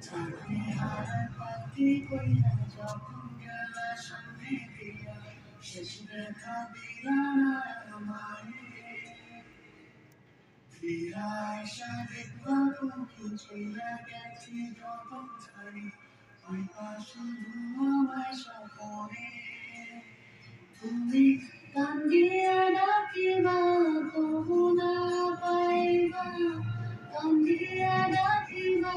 চাকরি হারার পাতি কইরা যখন গেলা সামনে দিয়া শেষ দেখা দিলা না আমারে ফিরা আইসা দেখবা তুমি চইলা গেছি যখন ছাড়ি পাইবা শুধু আমায় সপনে তুমি কান্দিয়া ডাকিবা তবু না পাইবা কান্দিয়া ডাকিবা